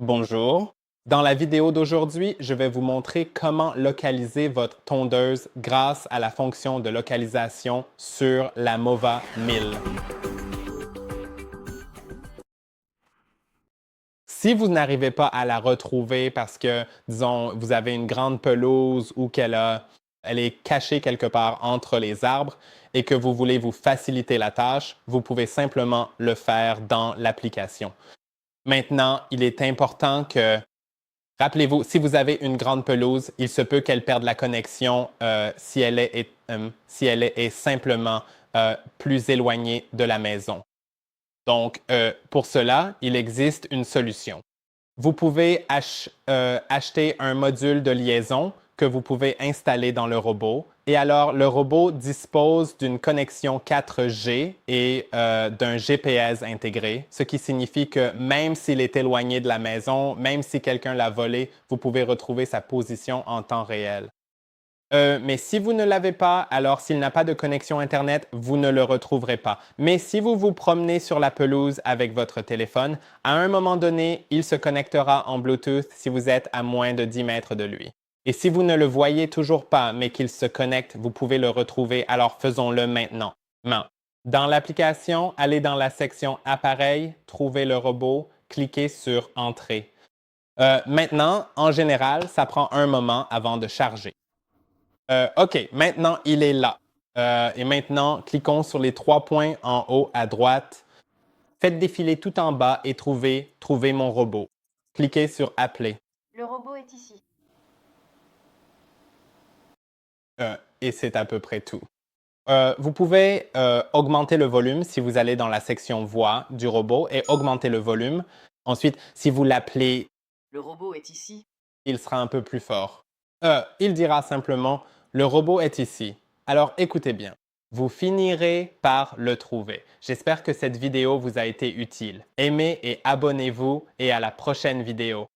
Bonjour. Dans la vidéo d'aujourd'hui, je vais vous montrer comment localiser votre tondeuse grâce à la fonction de localisation sur la MOVA 1000. Si vous n'arrivez pas à la retrouver parce que, disons, vous avez une grande pelouse ou elle est cachée quelque part entre les arbres et que vous voulez vous faciliter la tâche, vous pouvez simplement le faire dans l'application. Maintenant, il est important que rappelez-vous, si vous avez une grande pelouse, il se peut qu'elle perde la connexion si elle est simplement plus éloignée de la maison. Donc, pour cela, il existe une solution. Vous pouvez acheter un module de liaison que vous pouvez installer dans le robot. Et alors, le robot dispose d'une connexion 4G et d'un GPS intégré, ce qui signifie que même s'il est éloigné de la maison, même si quelqu'un l'a volé, vous pouvez retrouver sa position en temps réel. Mais si vous ne l'avez pas, alors s'il n'a pas de connexion Internet, vous ne le retrouverez pas. Mais si vous vous promenez sur la pelouse avec votre téléphone, à un moment donné, il se connectera en Bluetooth si vous êtes à moins de 10 mètres de lui. Et si vous ne le voyez toujours pas, mais qu'il se connecte, vous pouvez le retrouver, alors faisons-le maintenant. Dans l'application, allez dans la section Appareil, trouvez le robot, cliquez sur Entrée. Maintenant, en général, ça prend un moment avant de charger. OK, maintenant, il est là. Et maintenant, cliquons sur les 3 points en haut à droite. Faites défiler tout en bas et trouvez mon robot. Cliquez sur Appeler. Le robot est ici. Et c'est à peu près tout. Vous pouvez augmenter le volume si vous allez dans la section Voix du robot et augmenter le volume. Ensuite, si vous l'appelez, Le robot est ici. il sera un peu plus fort. Il dira simplement le robot est ici. Alors écoutez bien. Vous finirez par le trouver. J'espère que cette vidéo vous a été utile. Aimez et abonnez-vous et à la prochaine vidéo.